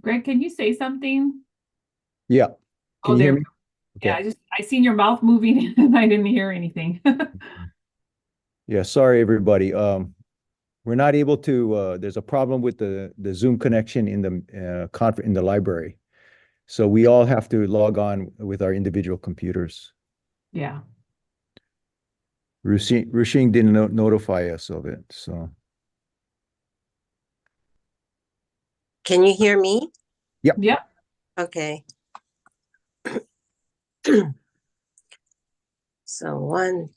Greg, can you say something? Yeah. Can Oh, you there hear we me? go. Yeah, Okay. I seen your mouth moving and I didn't hear anything. Yeah, sorry everybody. We're not able to there's a problem with the Zoom connection in the conference in the library. So we all have to log on with our individual computers. Yeah. Rushing didn't notify us of it. So, Can you hear me? yep. Yep. Okay. So one,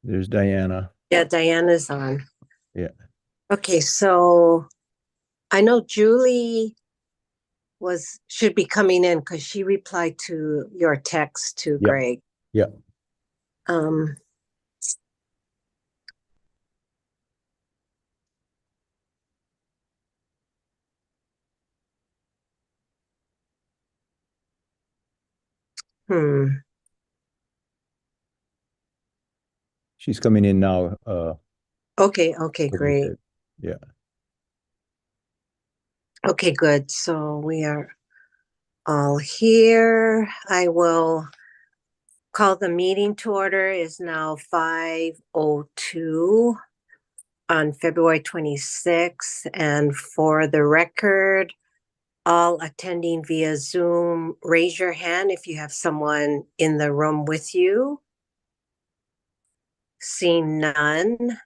There's Diana. yeah, Diana's on. Yeah. Okay, so I know Julie should be coming in because she replied to your text to Yep. Greg. Yep. Um, hmm. She's coming in now. Okay, What you great. said. Yeah. Okay, good. So we are all here. I will call the meeting to order. Is now 5:02 on February 26th. And for the record, all attending via Zoom, raise your hand if you have someone in the room with you. Seeing none.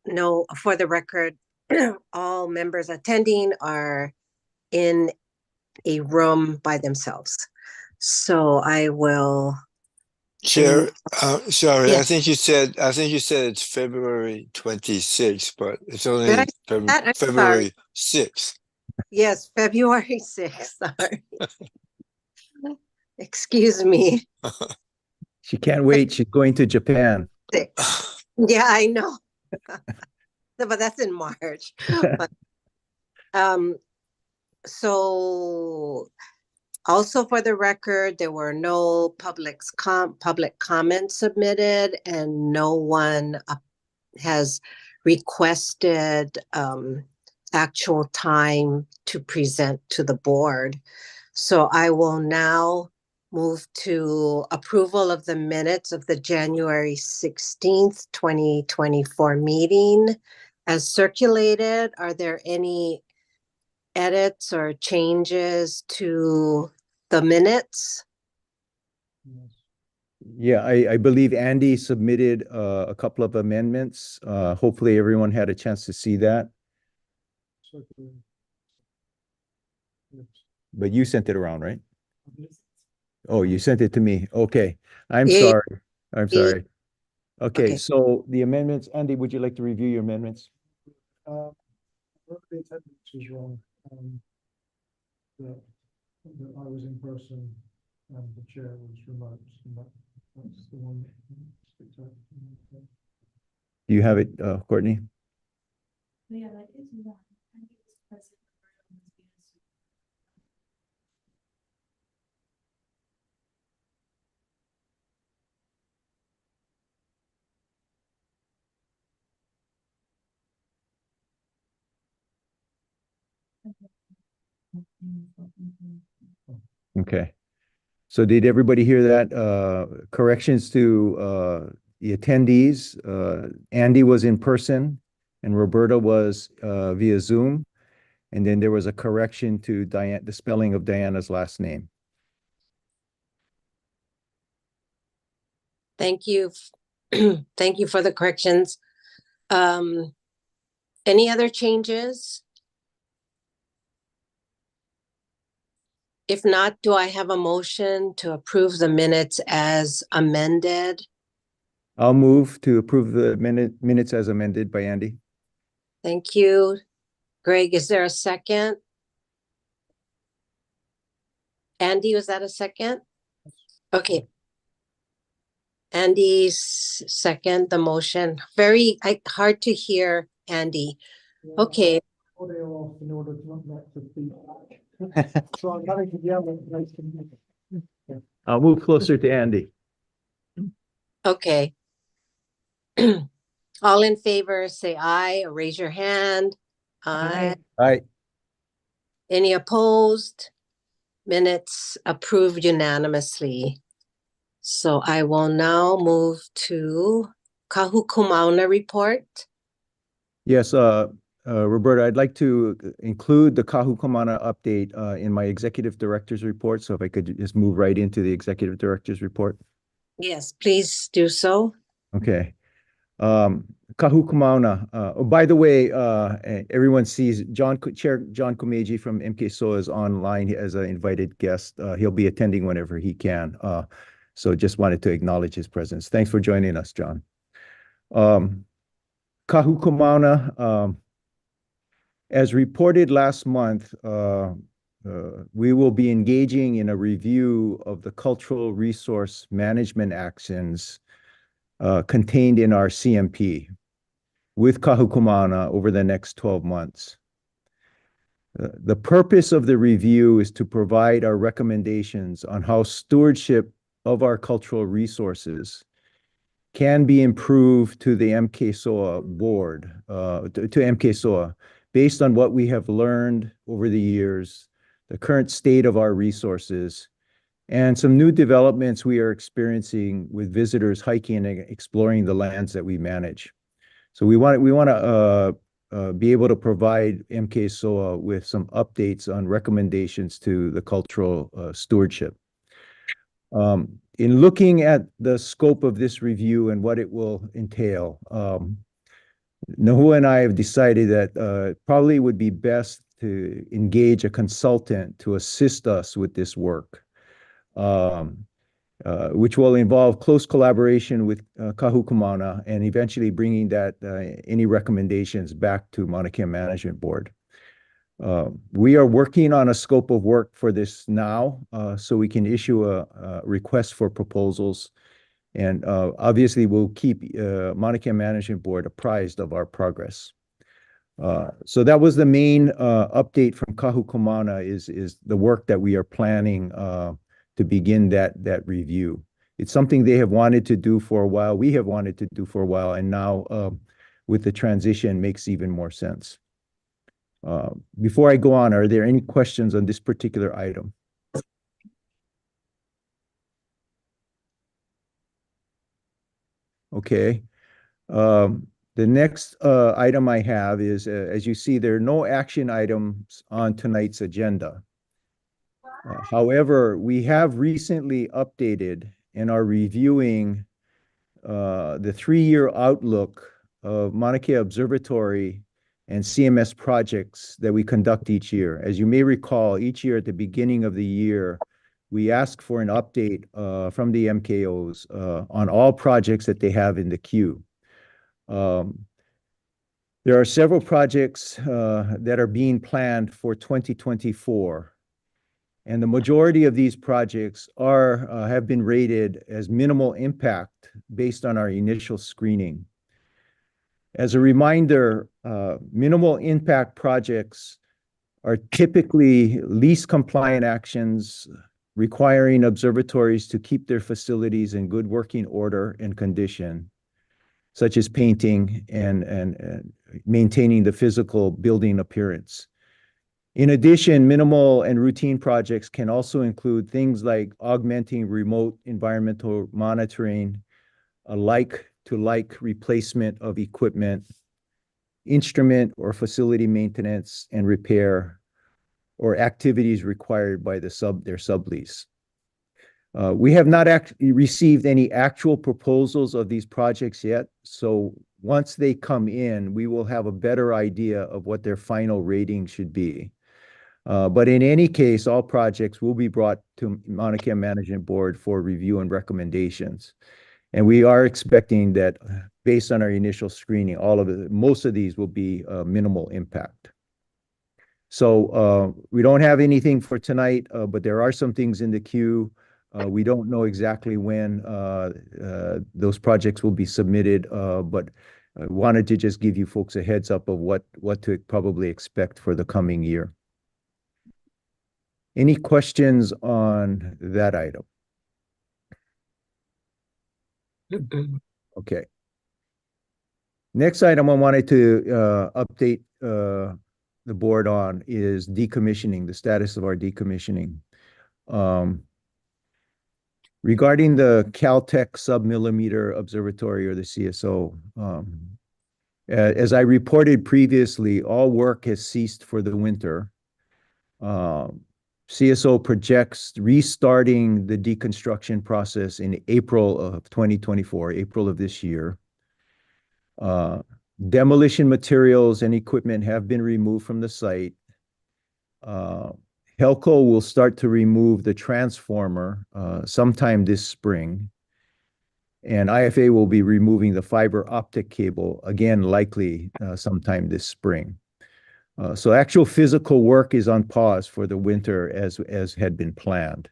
No, for the record, all members attending are in a room by themselves. So I will. Chair, sorry, Yes. I think you said it's February 26th, but it's Did I only say that? I'm sorry. February 6th. Yes, February 6th. Sorry. Excuse me. She can't wait. She's going to Japan. 6. Yeah, I know. But that's in March. But, so also for the record, there were no public comments submitted, and no one has requested actual time to present to the board. So I will now move to approval of the minutes of the January 16th, 2024 meeting as circulated. Are there any edits or changes to the minutes? Yeah, I believe Andy submitted a couple of amendments. Hopefully everyone had a chance to see that. But you sent it around, right? Oh, you sent it to me. Okay. I'm Yeah. sorry. I'm sorry. Okay, Okay. so the amendments, Andy, would you like to review your amendments? The attendance was wrong. That, that I was in person and the chair was remote. And that's the one that sticks out. Do you have it, Courtney? Yeah, that is one. I think it's present. Okay. So did everybody hear that? Corrections to the attendees. Andy was in person and Roberta was via Zoom. And then there was a correction to the spelling of Diana's last name. Thank you. Thank you for the corrections. Any other changes? If not, do I have a motion to approve the minutes as amended? I'll move to approve the minutes as amended by Andy. Thank you. Greg, is there a second? Andy, was that a second? Okay. Andy's second the motion. Very hard to hear, Andy. Okay, Audio off in order to not let the feedback. So I'm having to yell at nice to I'll move closer to Andy. okay. All in favor, say aye or raise your hand. Aye. Aye. Any opposed? Minutes approved unanimously. So I will now move to Kahukumauna report. Yes, Roberta, I'd like to include the Kahukumana update in my executive director's report. So if I could just move right into the executive director's report. Yes, please do so. Okay. Kahukumauna. Oh, by the way, everyone sees Chair John Kumeji from MKSOA is online as an invited guest. He'll be attending whenever he can. So just wanted to acknowledge his presence. Thanks for joining us, John. Kahukumauna, as reported last month, we will be engaging in a review of the cultural resource management actions contained in our CMP with Kahukumauna over the next 12 months. The purpose of the review is to provide our recommendations on how stewardship of our cultural resources can be improved to the MKSOA board, to MKSOA, based on what we have learned over the years, the current state of our resources, and some new developments we are experiencing with visitors hiking and exploring the lands that we manage. So we want to be able to provide MKSOA with some updates on recommendations to the cultural stewardship. In looking at the scope of this review and what it will entail, Nahua and I have decided that probably would be best to engage a consultant to assist us with this work, which will involve close collaboration with Kahukumauna and eventually bringing that any recommendations back to Maunakea Management Board. We are working on a scope of work for this now, so we can issue a request for proposals. And obviously, we'll keep Maunakea Management Board apprised of our progress. So that was the main update from Kahukumauna is the work that we are planning to begin that review. It's something they have wanted to do for a while. We have wanted to do for a while, and now with the transition makes even more sense. Before I go on, are there any questions on this particular item? Okay. The next item I have is, as you see, there are no action items on tonight's agenda. However, we have recently updated and are reviewing the 3-year outlook of Mauna Kea Observatory and CMS projects that we conduct each year. As you may recall, each year at the beginning of the year, we ask for an update from the MKOs on all projects that they have in the queue. There are several projects that are being planned for 2024. And the majority of these projects have been rated as minimal impact based on our initial screening. As a reminder, minimal impact projects are typically least compliant actions requiring observatories to keep their facilities in good working order and condition, such as painting and maintaining the physical building appearance. In addition, minimal and routine projects can also include things like augmenting remote environmental monitoring, a like-to-like replacement of equipment, instrument or facility maintenance and repair, or activities required by their sublease. We have not received any actual proposals of these projects yet, so once they come in, we will have a better idea of what their final rating should be. But in any case, all projects will be brought to Mauna Kea Management Board for review and recommendations. And we are expecting that based on our initial screening, most of these will be minimal impact. So we don't have anything for tonight, but there are some things in the queue. We don't know exactly when those projects will be submitted, but I wanted to just give you folks a heads up of what to probably expect for the coming year. Any questions on that item? Okay. Next item I wanted to update the board on is decommissioning, the status of our decommissioning. Regarding the Caltech Submillimeter Observatory, or the CSO, as I reported previously, all work has ceased for the winter. CSO projects restarting the deconstruction process in April of 2024, April of this year. Demolition materials and equipment have been removed from the site. Helco will start to remove the transformer sometime this spring. And IFA will be removing the fiber optic cable, again, likely sometime this spring. So actual physical work is on pause for the winter as had been planned.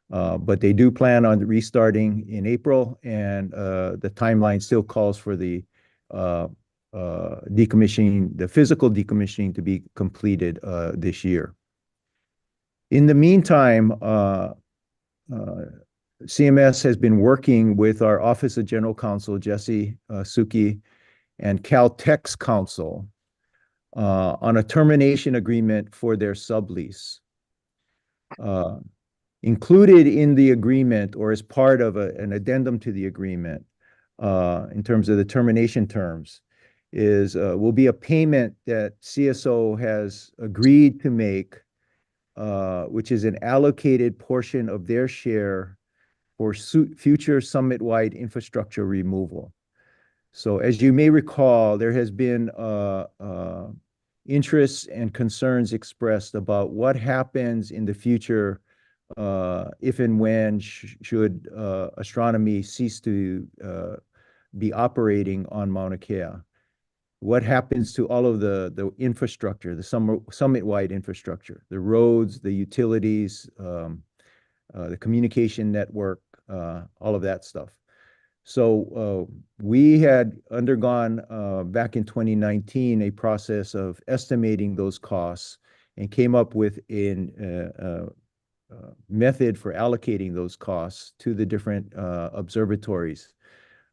But they do plan on restarting in April, and the timeline still calls for the decommissioning, the physical decommissioning, to be completed this year. In the meantime, CMS has been working with our Office of General Counsel, Jesse Suki, and Caltech's counsel on a termination agreement for their sublease. Included in the agreement, or as part of an addendum to the agreement, in terms of the termination terms, will be a payment that CSO has agreed to make, which is an allocated portion of their share for future summit-wide infrastructure removal. So as you may recall, there has been interests and concerns expressed about what happens in the future if and when should astronomy cease to be operating on Mauna Kea. What happens to all of the infrastructure, the summit-wide infrastructure, the roads, the utilities, the communication network, all of that stuff. So we had undergone back in 2019 a process of estimating those costs and came up with a method for allocating those costs to the different observatories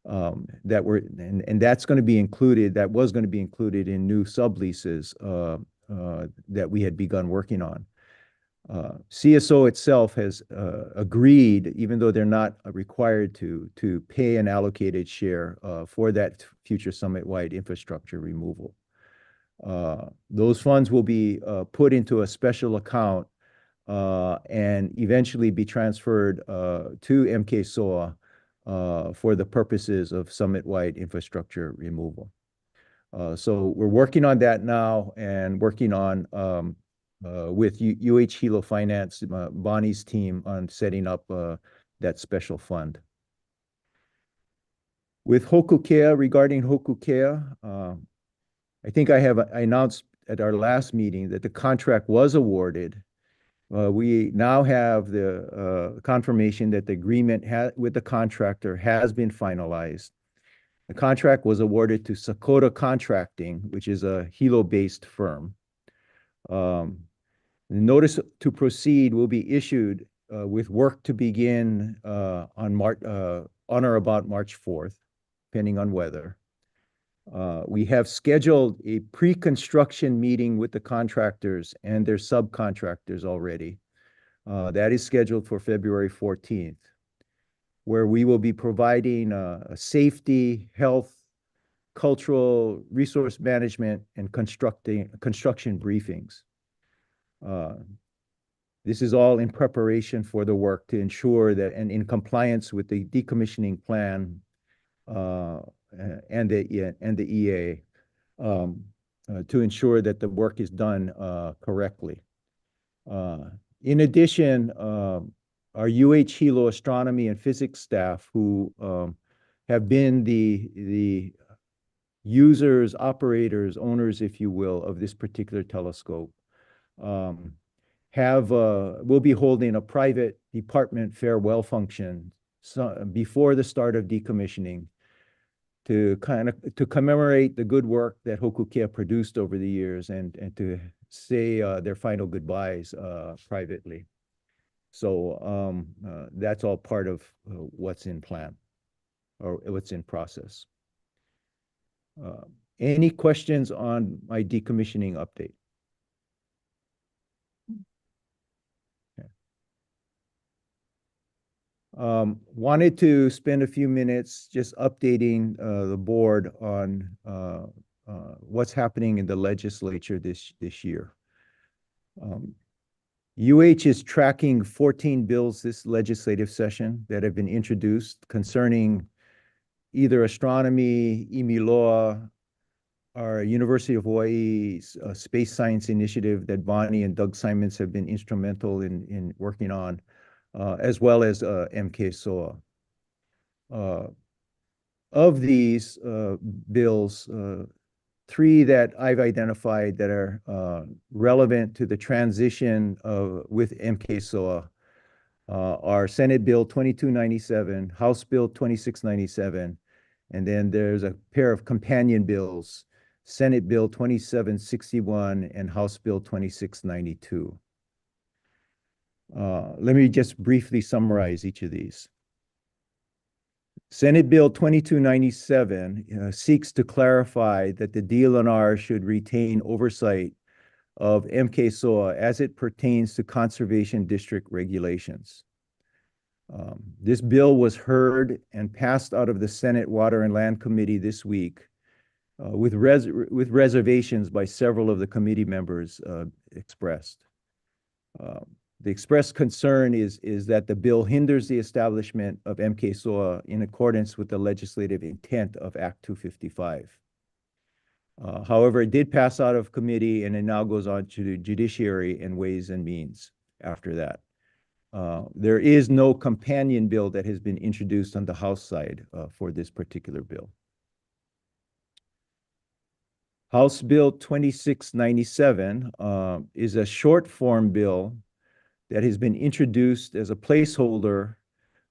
that were, and that's going to be included, that was going to be included in new subleases that we had begun working on. CSO itself has agreed, even though they're not required to pay an allocated share for that future summit-wide infrastructure removal. Those funds will be put into a special account and eventually be transferred to MK-SOA for the purposes of summit-wide infrastructure removal. So we're working on that now, and working on with UH Hilo Finance, Bonnie's team, on setting up that special fund. With Hokukea, regarding Hokukea, I think I announced at our last meeting that the contract was awarded. We now have the confirmation that the agreement with the contractor has been finalized. The contract was awarded to Sakota Contracting, which is a Hilo-based firm. The notice to proceed will be issued with work to begin on or about March 4th, depending on weather. We have scheduled a pre-construction meeting with the contractors and their subcontractors already. That is scheduled for February 14th, where we will be providing safety, health, cultural, resource management, and construction briefings. This is all in preparation for the work to ensure that, and in compliance with the decommissioning plan and the EA, to ensure that the work is done correctly. In addition, our UH Hilo astronomy and physics staff who have been the users, operators, owners, if you will, of this particular telescope, will be holding a private department farewell function before the start of decommissioning to commemorate the good work that Hokukia produced over the years and to say their final goodbyes privately. So that's all part of what's in plan or what's in process. Any questions on my decommissioning update? Wanted to spend a few minutes just updating the board on what's happening in the legislature this year. UH is tracking 14 bills this legislative session that have been introduced concerning either astronomy, Imiloa, our University of Hawaii's space science initiative that Bonnie and Doug Simons have been instrumental in working on, as well as MK SOA. Of these bills, 3 that I've identified that are relevant to the transition with MK SOA are Senate Bill 2297, House Bill 2697, and then there's a pair of companion bills, Senate Bill 2761 and House Bill 2692. Let me just briefly summarize each of these. Senate Bill 2297 seeks to clarify that the DLNR should retain oversight of MK SOA as it pertains to conservation district regulations. This bill was heard and passed out of the Senate Water and Land Committee this week with reservations by several of the committee members expressed. The expressed concern is that the bill hinders the establishment of MK SOA in accordance with the legislative intent of Act 255. However, it did pass out of committee and it now goes on to the Judiciary and Ways and Means after that. There is no companion bill that has been introduced on the House side for this particular bill. House Bill 2697 is a short form bill that has been introduced as a placeholder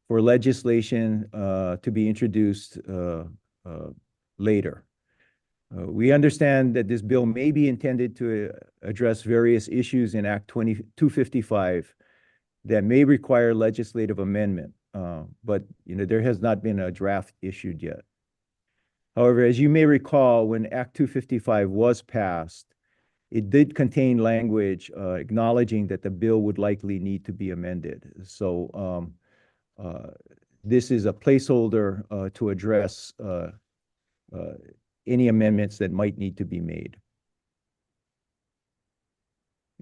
for legislation to be introduced later. We understand that this bill may be intended to address various issues in Act 255 that may require legislative amendment, but there has not been a draft issued yet. However, as you may recall, when Act 255 was passed, it did contain language acknowledging that the bill would likely need to be amended. So this is a placeholder to address any amendments that might need to be made.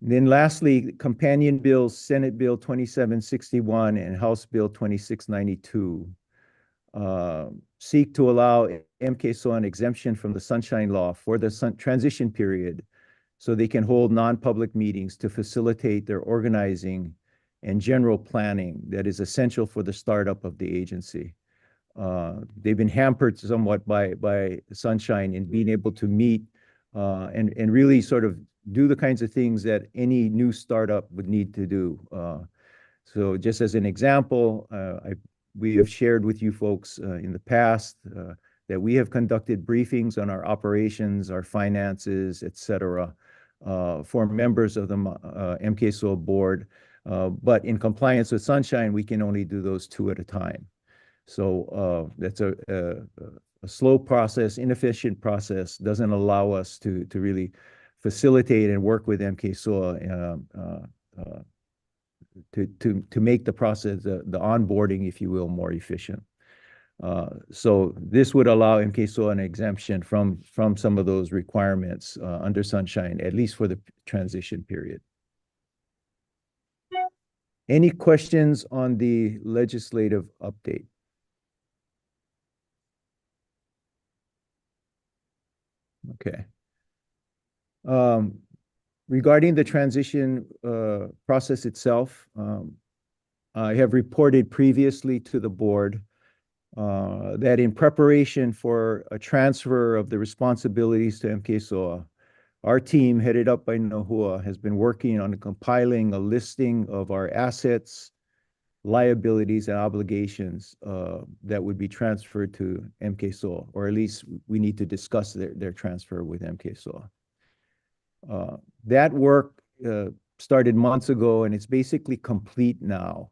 And then lastly, companion bills, Senate Bill 2761 and House Bill 2692 seek to allow MK SOA an exemption from the Sunshine Law for the transition period so they can hold non-public meetings to facilitate their organizing and general planning that is essential for the startup of the agency. They've been hampered somewhat by Sunshine in being able to meet and really sort of do the kinds of things that any new startup would need to do. So just as an example, we have shared with you folks in the past that we have conducted briefings on our operations, our finances, et cetera, for members of the MK SOA board. But in compliance with Sunshine, we can only do those 2 at a time. So that's a slow process, inefficient process, doesn't allow us to really facilitate and work with MK SOA to make the process, the onboarding, if you will, more efficient. So this would allow MK SOA an exemption from some of those requirements under Sunshine, at least for the transition period. Any questions on the legislative update? Okay. Regarding the transition process itself, I have reported previously to the board that in preparation for a transfer of the responsibilities to MKSOA, our team, headed up by Nahua, has been working on compiling a listing of our assets, liabilities, and obligations that would be transferred to MKSOA, or at least we need to discuss their transfer with MKSOA. That work started months ago, and it's basically complete now,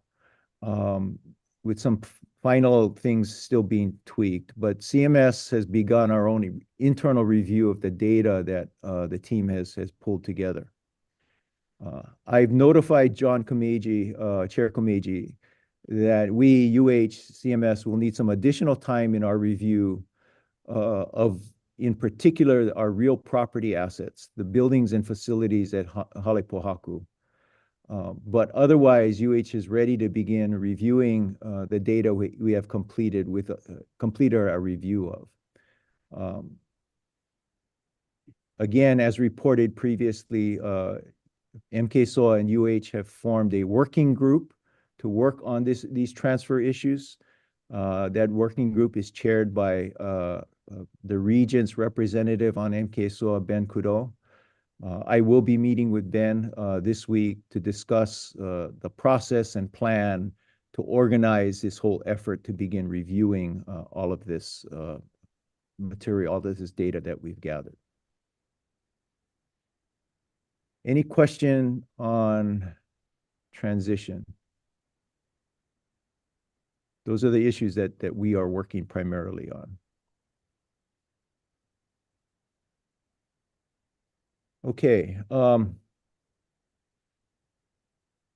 with some final things still being tweaked. But CMS has begun our own internal review of the data that the team has pulled together. I've notified John Komeiji, Chair Komeiji, that we, CMS, will need some additional time in our review of, in particular, our real property assets, the buildings and facilities at Halepohaku. But otherwise, is ready to begin reviewing the data we have completed our review of. Again, as reported previously, MKSOA and have formed a working group to work on these transfer issues. That working group is chaired by the Regent's representative on MKSOA, Ben Kudo. I will be meeting with Ben this week to discuss the process and plan to organize this whole effort to begin reviewing all of this material, all of this data that we've gathered. Any question on transition? Those are the issues that we are working primarily on. Okay. I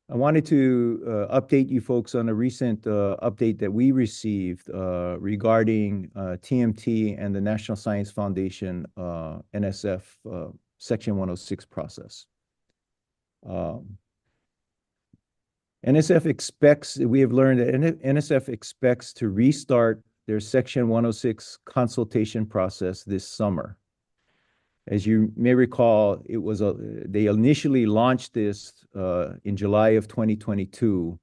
wanted to update you folks on a recent update that we received regarding TMT and the National Science Foundation NSF Section 106 process. NSF expects, we have learned that NSF expects to restart their Section 106 consultation process this summer. As you may recall, they initially launched this in July of 2022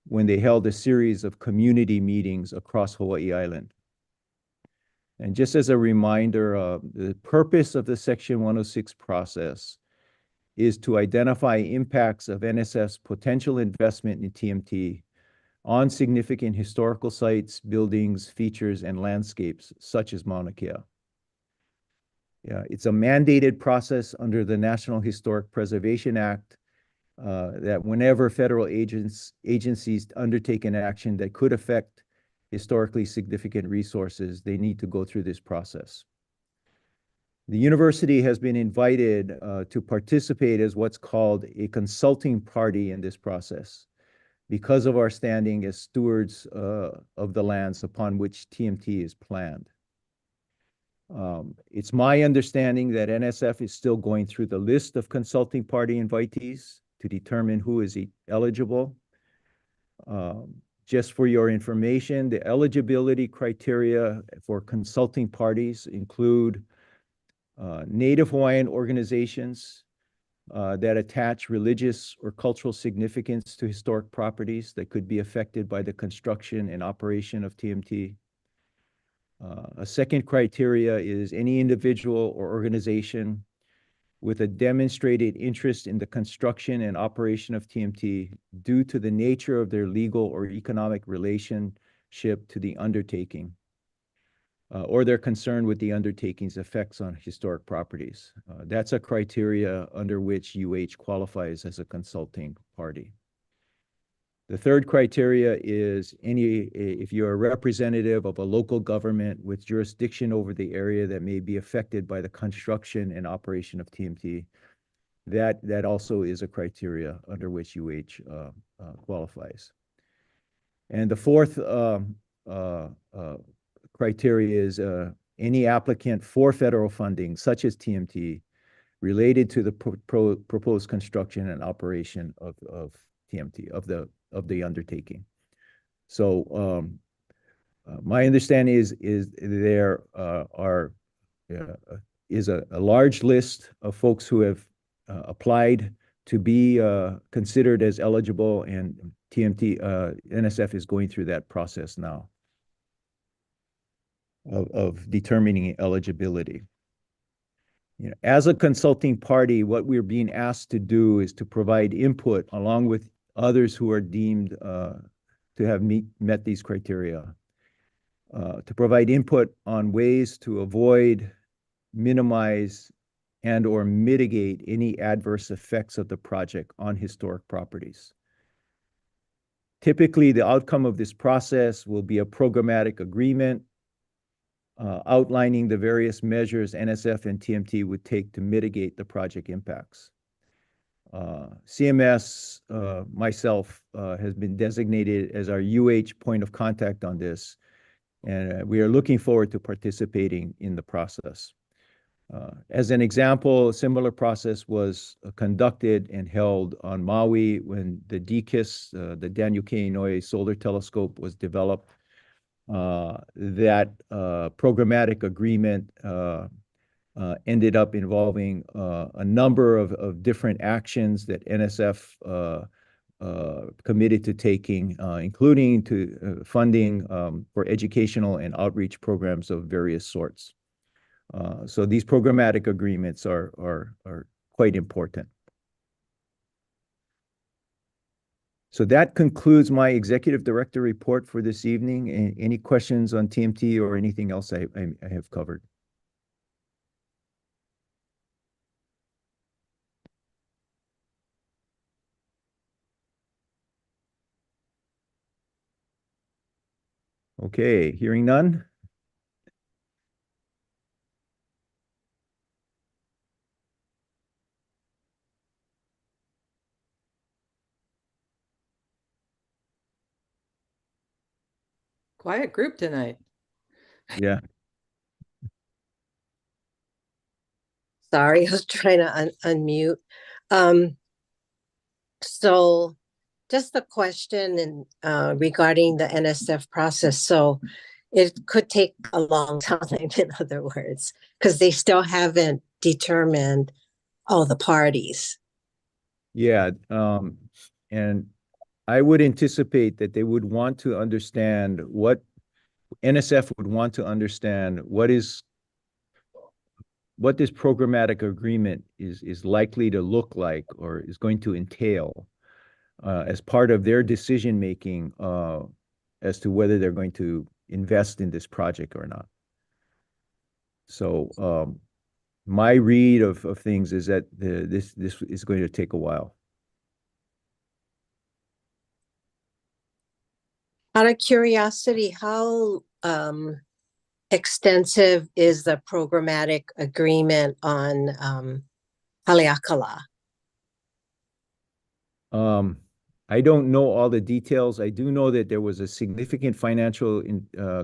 when they held a series of community meetings across Hawaii Island. And just as a reminder, the purpose of the Section 106 process is to identify impacts of NSF's potential investment in TMT on significant historical sites, buildings, features, and landscapes, such as Mauna Kea. Yeah, it's a mandated process under the National Historic Preservation Act that whenever federal agencies undertake an action that could affect historically significant resources, they need to go through this process. The university has been invited to participate as what's called a consulting party in this process because of our standing as stewards of the lands upon which TMT is planned. It's my understanding that NSF is still going through the list of consulting party invitees to determine who is eligible. Just for your information, the eligibility criteria for consulting parties include Native Hawaiian organizations that attach religious or cultural significance to historic properties that could be affected by the construction and operation of TMT. A second criteria is any individual or organization with a demonstrated interest in the construction and operation of TMT due to the nature of their legal or economic relationship to the undertaking, or they're concerned with the undertaking's effects on historic properties. That's a criteria under which qualifies as a consulting party. The third criteria is if you're a representative of a local government with jurisdiction over the area that may be affected by the construction and operation of TMT, that also is a criteria under which qualifies. And the fourth criteria is any applicant for federal funding, such as TMT, related to the proposed construction and operation of TMT, of the undertaking. So my understanding is there is a large list of folks who have applied to be considered as eligible, and NSF is going through that process now of determining eligibility. You know, as a consulting party, what we're being asked to do is to provide input along with others who are deemed to have met these criteria, to provide input on ways to avoid, minimize, and or mitigate any adverse effects of the project on historic properties. Typically, the outcome of this process will be a programmatic agreement outlining the various measures NSF and TMT would take to mitigate the project impacts. CMS, myself, has been designated as our UH point of contact on this, and we are looking forward to participating in the process. As an example, a similar process was conducted and held on Maui when the DKIS, the Daniel K. Inouye Solar Telescope, was developed. That programmatic agreement ended up involving a number of different actions that NSF committed to taking, including to funding for educational and outreach programs of various sorts. So these programmatic agreements are quite important. So that concludes my executive director report for this evening. Any questions on TMT or anything else I have covered? Okay, hearing none. Quiet group tonight. Yeah. Sorry, I was trying to unmute. So just a question regarding the NSF process. So it could take a long time, in other words, because they still haven't determined all the parties. Yeah, and I would anticipate that they would want to understand what NSF would want to understand what this programmatic agreement is likely to look like or is going to entail as part of their decision making as to whether they're going to invest in this project or not. So my read of things is that this is going to take a while. Out of curiosity, how extensive is the programmatic agreement on Haleakala? I don't know all the details. I do know that there was a significant financial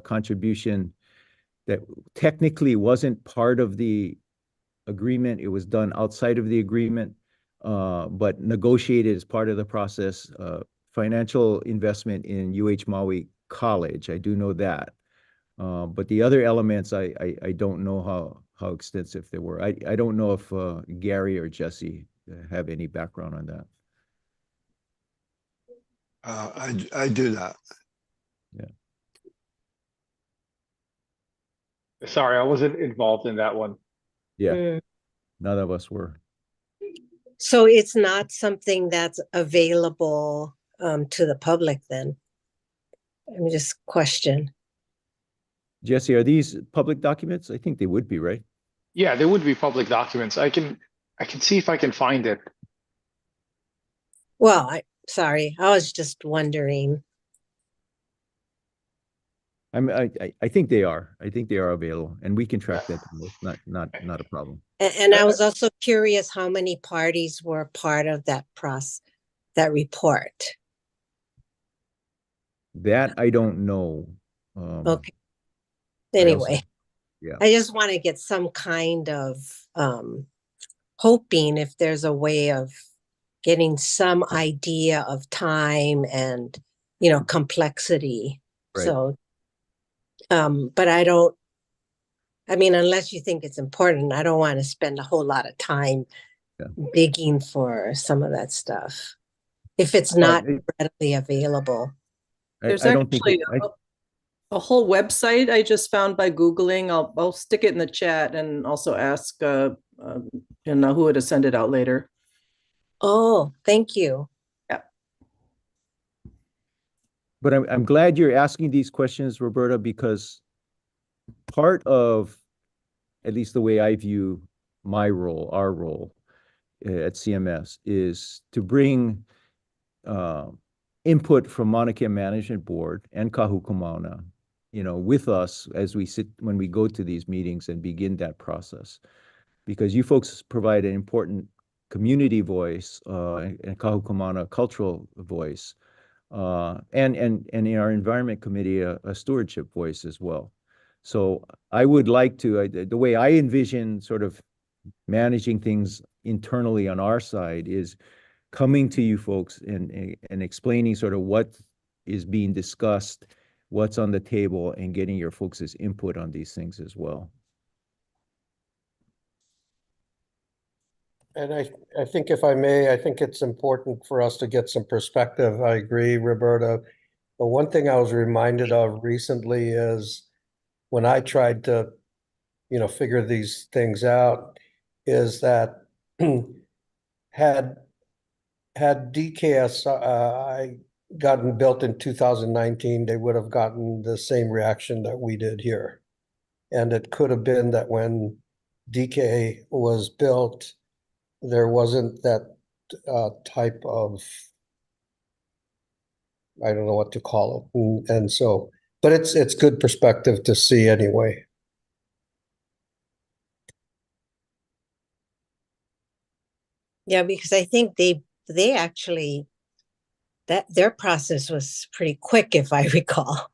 contribution that technically wasn't part of the agreement. It was done outside of the agreement, but negotiated as part of the process. Financial investment in UH Maui College, I do know that. But the other elements, I don't know how extensive they were. I don't know if Gary or Jesse have any background on that. I do not. Yeah. Sorry, I wasn't involved in that one. Yeah, none of us were. So it's not something that's available to the public then? Let me just question. Jesse, are these public documents? I think they would be, right? Yeah, there would be public documents. I can see if I can find it. Well, sorry, I was just wondering. I think they are. I think they are available, and we can track that. It's not a problem. And I was also curious how many parties were part of that report. That I don't know. Okay. Anyway, yeah. I just want to get some kind of hoping if there's a way of getting some idea of time and, complexity. Right. So, but I mean, unless you think it's important, I don't want to spend a whole lot of time digging for some of that stuff. If it's Well, not readily available. There's I don't think, actually a whole website I just found by Googling. I'll stick it in the chat and also ask who to send it out later. Oh, thank you. Yeah. but I'm glad you're asking these questions, Roberta, because part of, at least the way I view my role, our role at CMS, is to bring input from Maunakea Management Board and Kahukumauna, with us as we sit, when we go to these meetings and begin that process. Because you folks provide an important community voice, and Kahukumauna cultural voice, and in our environment committee, a stewardship voice as well. So I would like to, the way I envision sort of managing things internally on our side is coming to you folks and explaining sort of what is being discussed, what's on the table, and getting your folks' input on these things as well. And I think if I may, I think it's important for us to get some perspective. I agree, Roberta. But one thing I was reminded of recently is when I tried to, figure these things out, is that had DKS gotten built in 2019, they would have gotten the same reaction that we did here. And it could have been that when DK was built, there wasn't that type of, I don't know what to call it. And so, but it's good perspective to see anyway. Yeah, because I think they actually, that their process was pretty quick, if I recall.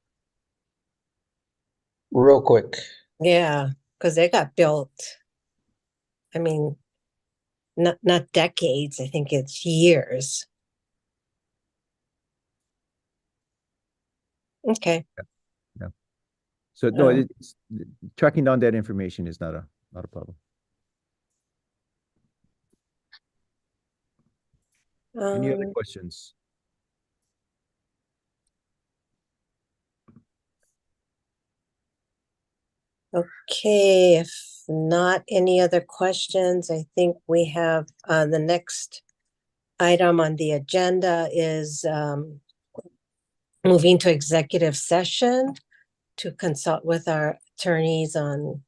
Real quick. Yeah, because they got built. I mean, not decades. I think it's years. Okay. So no, Oh. it's tracking down that information is not a problem. Any other questions? Okay, if not any other questions, I think we have the next item on the agenda is moving to executive session to consult with our attorneys on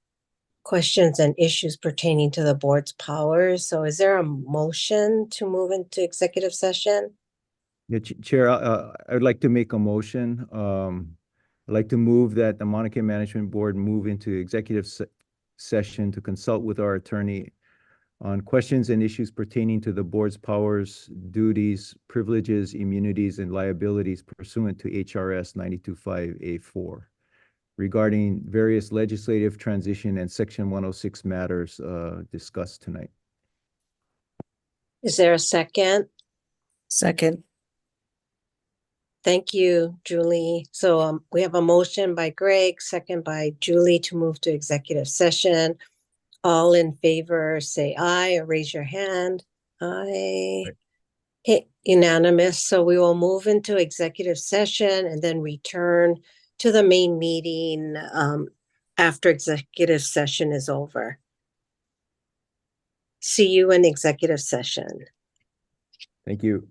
questions and issues pertaining to the board's powers. So is there a motion to move into executive session? Yeah, Chair, I'd like to make a motion. I'd like to move that the Maunakea Management Board move into executive session to consult with our attorney on questions and issues pertaining to the board's powers, duties, privileges, immunities, and liabilities pursuant to HRS 925A4 regarding various legislative transition and Section 106 matters discussed tonight. Is there a second? Second. Thank you, Julie. So we have a motion by Greg, second by Julie to move to executive session. All in favor, say aye or raise your hand. Aye. Okay, unanimous. So we will move into executive session and then return to the main meeting after executive session is over. See you in executive session. Thank you.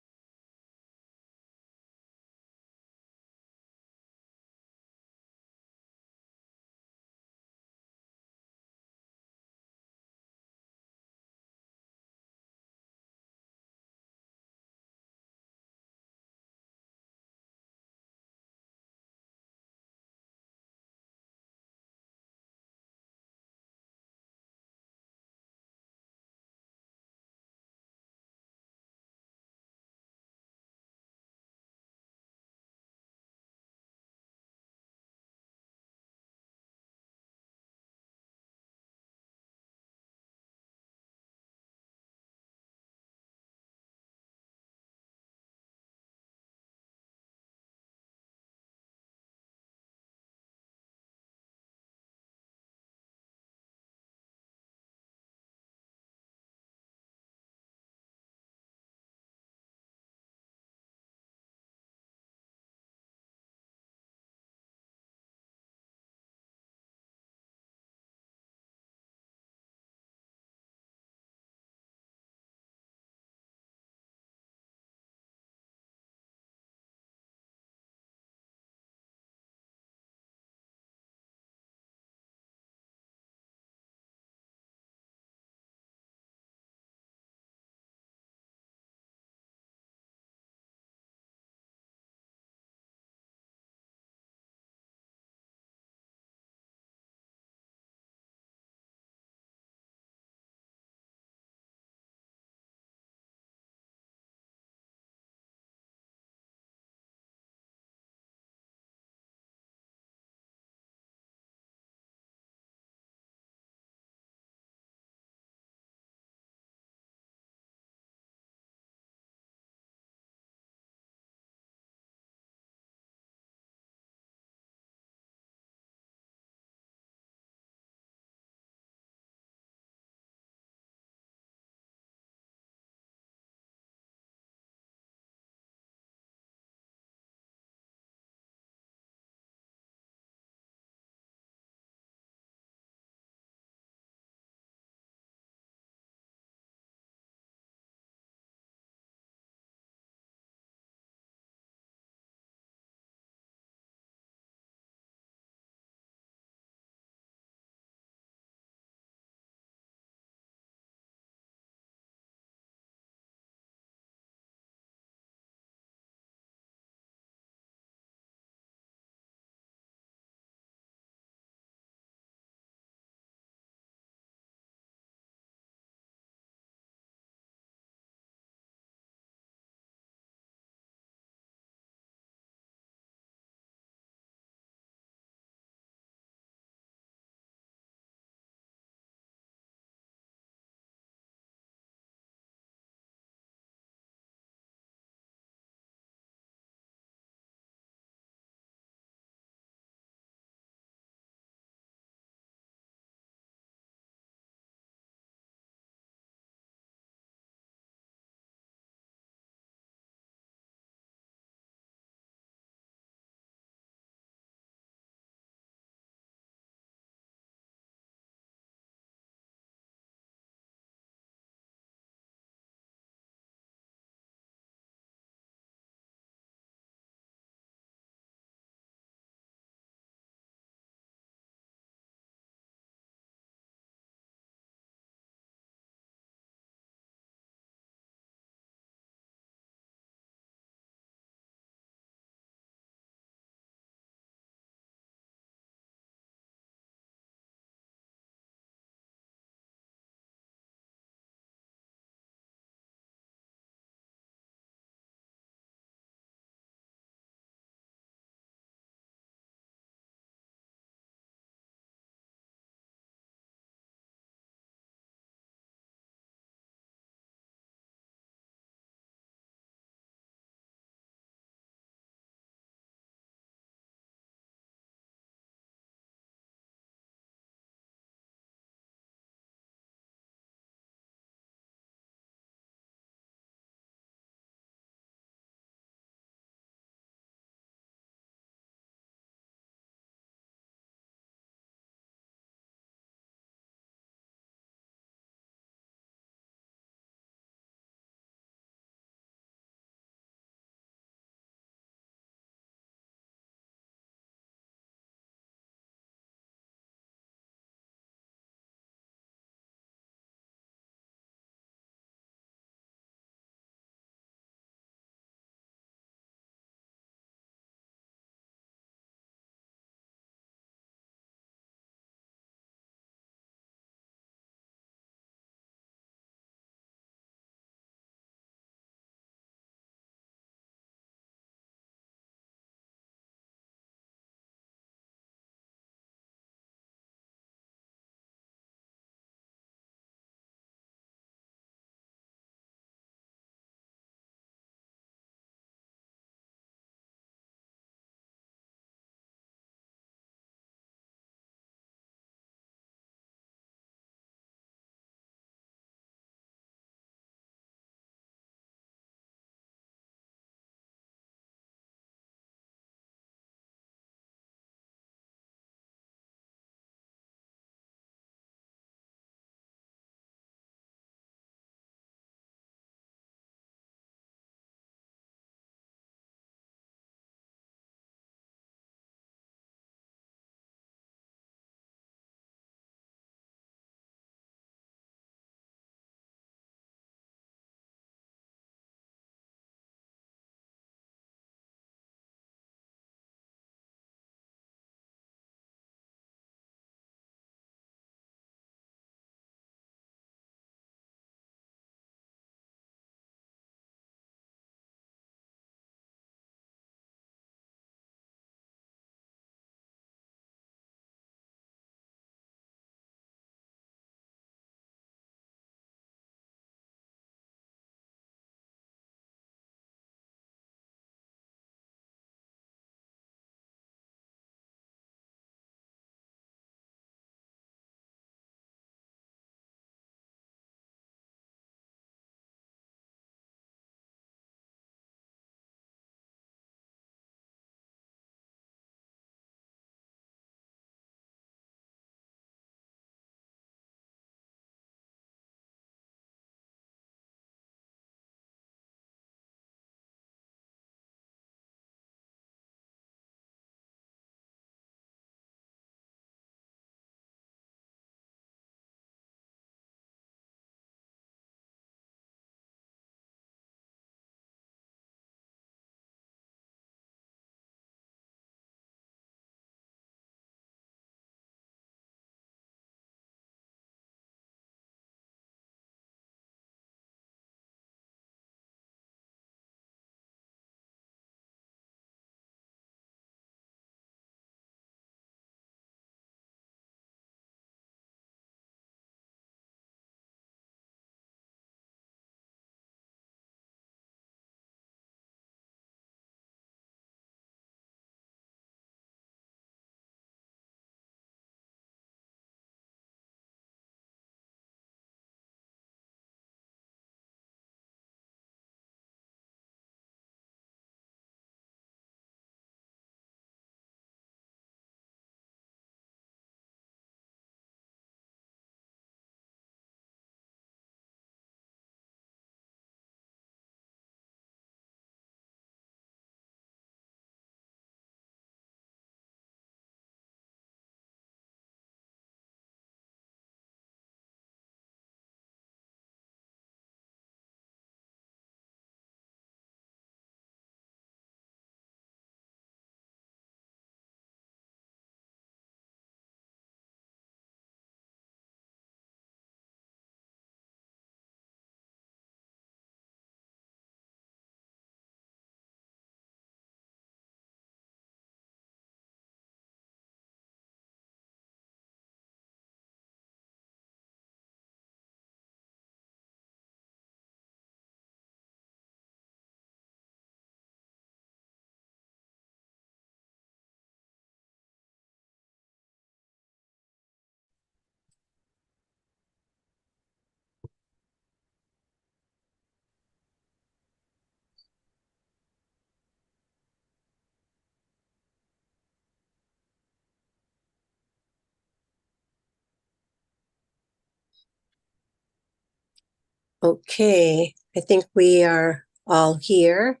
Okay, I think we are all here.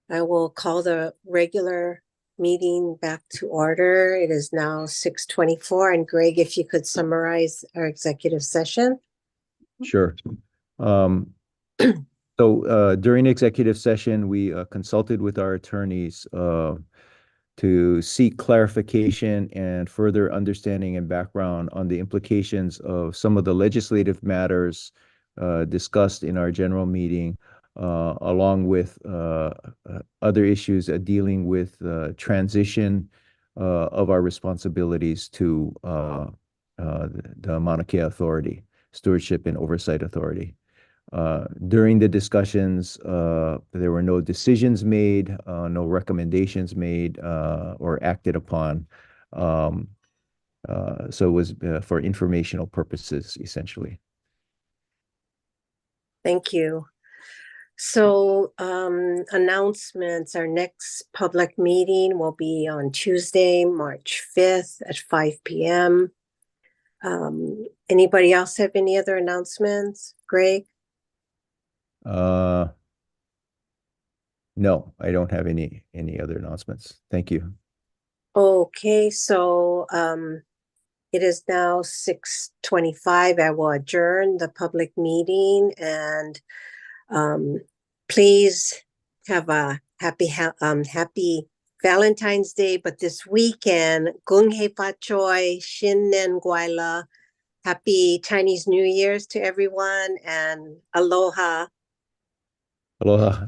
I will call the regular meeting back to order. It is now 6:24. And Greg, if you could summarize our executive session. Sure. So during executive session, we consulted with our attorneys to seek clarification and further understanding and background on the implications of some of the legislative matters discussed in our general meeting, along with other issues dealing with transition of our responsibilities to the Mauna Kea Authority, Stewardship and Oversight Authority. During the discussions, there were no decisions made, no recommendations made or acted upon. So it was for informational purposes, essentially. Thank you. So announcements, our next public meeting will be on Tuesday, March 5th at 5 p.m. Anybody else have any other announcements? Greg? No, I don't have any other announcements. Thank you. Okay, so it is now 6:25. I will adjourn the public meeting and please have a happy Valentine's Day, but this weekend, Gung Hei Pa Choi, Shin Nen Guaila, happy Chinese New Year's to everyone and aloha. Aloha.